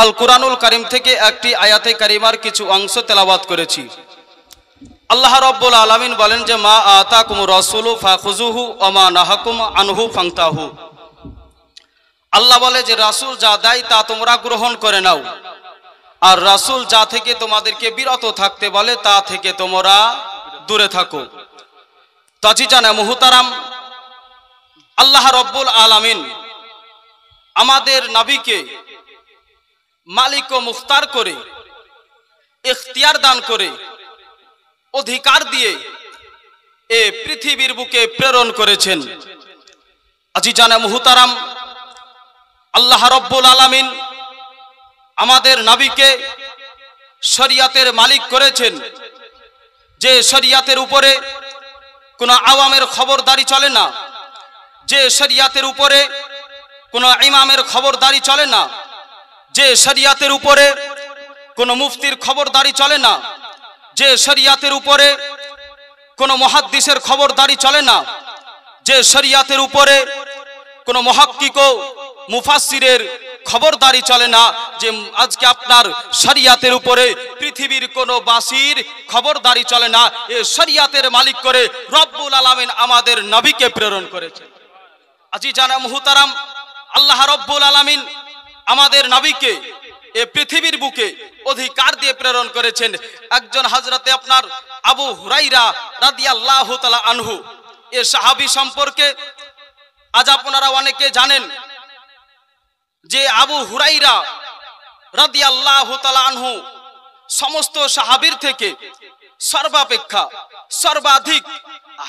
আল কুরআনুল কারীম থেকে একটি আয়াতে কারিমার কিছু অংশ তেলাওয়াত করেছি। আল্লাহ রাব্বুল আলামিন বলেন যে মা আতাকুমুর রাসূলু ফাখুযুহু ওয়া মা নাহাকুম আনহু ফান্তাহু। আল্লাহ বলে যে রাসূল যা দেয় তা তোমরা গ্রহণ করে নাও, আর রাসূল যা থেকে তোমাদেরকে বিরত থাকতে বলে তা থেকে তোমরা দূরে থাকো। তাজিজানা মুহতারাম, আল্লাহ রাব্বুল আলামিন আমাদের নবীকে মালিক ও মুখতার করে, ইখতিয়ার দান করে, অধিকার দিয়ে এ পৃথিবীর বুকে প্রেরণ করেছেন। আজিজানা মুহতারাম, আল্লাহ রাব্বুল আলামিন আমাদের নবীকে শরিয়াতের মালিক করেছেন, যে শরিয়াতের উপরে কোনো আওয়ামের খবরদারি চলে না, যে শরিয়াতের উপরে কোনো ইমামের খবরদারি চলে না, যে শরিয়াতের উপরে কোনো মুফতির খবরদারি চলে না, যে শরিয়াতের উপরে কোনো মুহাদ্দিসের খবরদারি চলে না, যে শরিয়াতের উপরে কোনো মুহাক্কিক ও মুফাসসিরের খবরদারি চলে না, যে আজকে আপনার শরিয়াতের উপরে পৃথিবীর কোনো বাসীর খবরদারি চলে না। এই শরিয়াতের মালিক করে রব্বুল আলামিন আমাদের নবীকে প্রেরণ করেছেন। আজিজানা মুহতারাম, আল্লাহ রব্বুল আলামিন আমাদের নবীকে এই পৃথিবীর বুকে অধিকার দিয়ে প্রেরণ করেছেন। একজন হযরতে আপনার আবু হুরাইরা রাদিয়াল্লাহু তাআলা আনহু, এই সাহাবী সম্পর্কে আজ আপনারা অনেকে জানেন যে আবু হুরাইরা রাদিয়াল্লাহু তাআলা আনহু সমস্ত সাহাবীর থেকে সর্বাপেক্ষা সর্বাধিক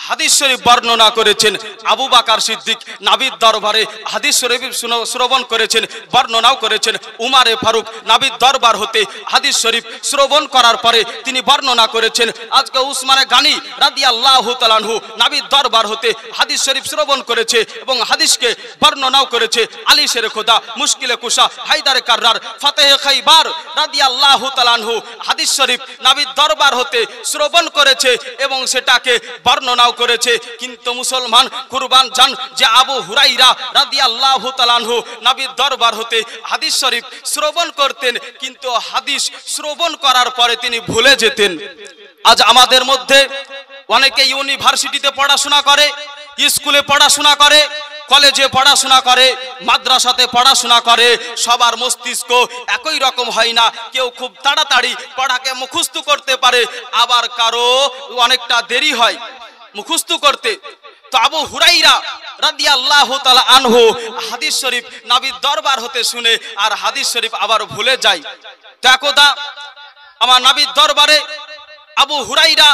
হাদিস শরীফ বর্ণনা করেছেন। আবু বকর সিদ্দিক নবীর দরবারে হাদিস শরীফ শ্রবণ করেছেন, বর্ণনাও করেছেন। উমারে ফারুক নবীর দরবার হতে হাদিস শরীফ শ্রবণ করার পরে তিনি বর্ণনা করেছেন। আজকে উসমানে গানি রাদিয়াল্লাহু তাআলা আনহু নবীর দরবার হতে হাদিস শরীফ শ্রবণ করেছে এবং হাদিসকে বর্ণনাও করেছে। আলী শের খোদা, মুশকিলে কুশা, হায়দারে কাররার, ফাতেহে খাইবার রাদিয়াল্লাহু তাআলা আনহু হাদিস শরীফ নবীর দরবার হতে শ্রবণ করেছে এবং সেটাকে বর্ণনা করেছে। কিন্তু মুসলমান কুরবান জান যে আবু হুরাইরা রাদিয়াল্লাহু তাআলা আনহু নবীর দরবার হতে হাদিস শরীফ শ্রবণ করতেন, কিন্তু হাদিস শ্রবণ করার পরে তিনি ভুলে যেতেন। আজ আমাদের মধ্যে অনেকে ইউনিভার্সিটিতে পড়াশোনা করে, স্কুলে পড়াশোনা করে, কলেজে পড়াশোনা করে, মাদ্রাসাতে পড়াশোনা করে, সবার মস্তিষ্ক একই রকম হয় না। কেউ খুব তাড়াতাড়ি পড়াকে মুখস্থ করতে পারে, আবার কারো অনেকটা দেরি হয় মুখস্থ করতে। তো আবু হুরাইরা রাদিয়াল্লাহু তাআলা আনহু হাদিস শরীফ নবীর দরবার হতে শুনে আর হাদিস শরীফ আবার ভুলে যায়। তো একদা আমার নবীর দরবারে আবু হুরাইরা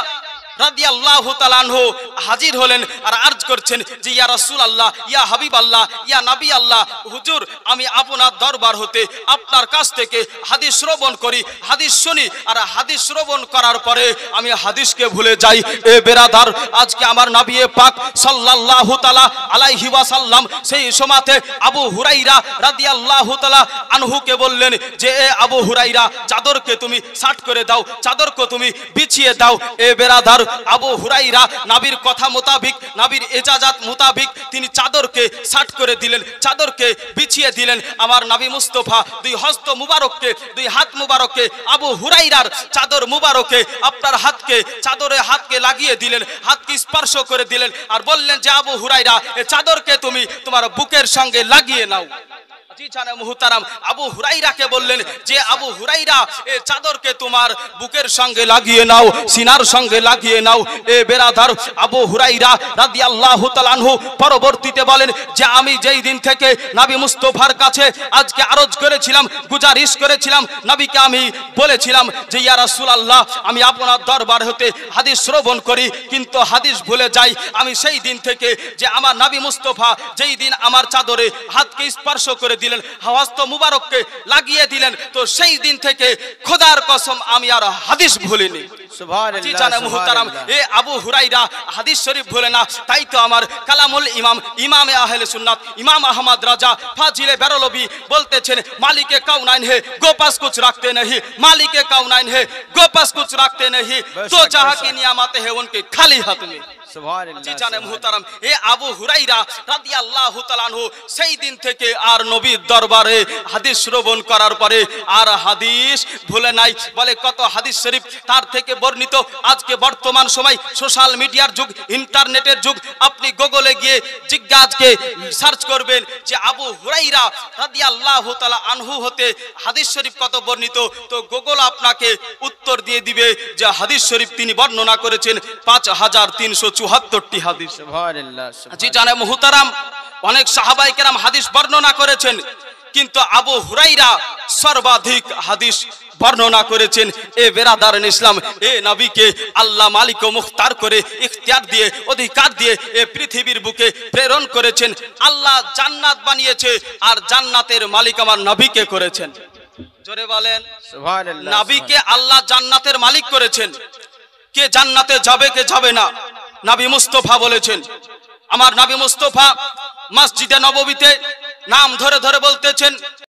রাদিয়াল্লাহু তাআলা আনহু হাজির হলেন আর আরজ করছেন যে ইয়া রাসূলুল্লাহ, ইয়া হাবিবাল্লাহ, ইয়া নবী আল্লাহ, হুজুর আমি আপনার দরবার হতে আপনার কাছ থেকে হাদিস শ্রবণ করি, হাদিস শুনি, আর হাদিস শ্রবণ করার পরে আমি হাদিসকে ভুলে যাই। এ বেরাদার, আজকে আমার নবী পাক সাল্লাল্লাহু তাআলা আলাইহি ওয়াসাল্লাম সেই সময়তে আবু হুরাইরা রাদিয়াল্লাহু তাআলা আনহুকে বললেন যে এ আবু হুরাইরা, চাদরকে তুমি সাট করে দাও, চাদরকে তুমি বিছিয়ে দাও। এ বেরাদার, আবু হুরাইরা নবীর কথা মোতাবিক, নবীর ইজাজত মোতাবিক তিনি চাদরকে সাট করে দিলেন, চাদরকে বিছিয়ে দিলেন। আমার নবী মুস্তাফা দুই হস্ত মুবারককে, দুই হাত মুবারককে আবু হুরাইরার চাদর মুবারকে আপনার হাতকে, চাদরে হাতকে লাগিয়ে দিলেন, হাতকে স্পর্শ করে দিলেন আর বললেন যে আবু হুরাইরা, এই চাদরকে তুমি তোমার বুকের সঙ্গে লাগিয়ে নাও। মুহতারাম, আবু হুরাইরাকে বললেন যে আবু হুরাইরা, এই চাদরকে তোমার বুকের সঙ্গে লাগিয়ে নাও, সিনার সঙ্গে লাগিয়ে নাও। এ বেরাদার, আবু হুরাইরা রাদিয়াল্লাহু তাআলা আনহু পরবর্তীতে বলেন যে আমি যেই দিন থেকে নবী মুস্তাফার কাছে আজকে আরজ করেছিলাম, গুজারিশ করেছিলাম, নবীকে আমি বলেছিলাম যে ইয়া রাসূলুল্লাহ আমি আপনার দরবার হতে হাদিস শ্রবণ করি কিন্তু হাদিস ভুলে যাই, আমি সেই দিন থেকে যে আমার নবী মুস্তাফা যেই দিন আমার চাদরে হাতকে স্পর্শ করে দিলেন, হস্ত মুবারককে লাগিয়ে দিলেন, তো সেই দিন থেকে খোদার কসম আমি আর হাদিস ভুলিনি। জি জানে মুহতারাম, এ আবু হুরাইরা হাদিস শরীফ ভুলে না, তাই তো আমার কালামুল ইমাম ইমামে আহলে সুন্নাত ইমাম আহমদ রাজা ফাজিলে বেরলভি বলতেছেন, মালিকে কাউনাইন হে গো পাস কুছ রাখতে नहीं, मालिके काउनाइन है गो पास कुछ रखते नहीं, तो जहां की नियामत है उनके खाली हाथ में। জি জানে মুহতারাম, এ আবু হুরাইরা রাদিয়াল্লাহু তাআলা আনহু সেই দিন থেকে আর নবীর দরবারে হাদিস শ্রবণ করার পরে আর হাদিস ভুলে নাই। বলে কত হাদিস শরীফ তার থেকে বর্ণিত। আজকে বর্তমান সময় সোশ্যাল মিডিয়ার যুগ, ইন্টারনেটের যুগ, আপনি গুগলে গিয়ে জিজ্ঞাসকে সার্চ করবেন যে আবু হুরাইরা রাদিয়াল্লাহু তাআলা আনহু হতে হাদিস শরীফ কত বর্ণিত, তো গুগল আপনাকে উত্তর দিয়ে দিবে যে হাদিস শরীফ তিনি বর্ণনা করেছেন 5374টি হাদিস। জি জানে মুহতারাম, অনেক সাহাবায়ে কেরাম হাদিস বর্ণনা করেছেন, কিন্তু আবু হুরাইরা সর্বাধিক হাদিস বর্ণনা করেছেন। এ বেরাদারান ইসলাম, এ নবীকে আল্লাহ মালিক ও মুখতার করে ইখতিয়ার দিয়ে অধিকার দিয়ে এ পৃথিবীর বুকে প্রেরণ করেছেন। আল্লাহ জান্নাত বানিয়েছে আর জান্নাতের মালিক আমার নবীকে করেছেন। জোরে বলেন সুবহানাল্লাহ। নবীকে আল্লাহ জান্নাতের মালিক করেছেন। কে জান্নাতে যাবে কে যাবে না নবী মুস্তাফা বলেছেন। আমার নবী মুস্তাফা মসজিদে নববীতে নাম ধরে ধরে বলতেছেন,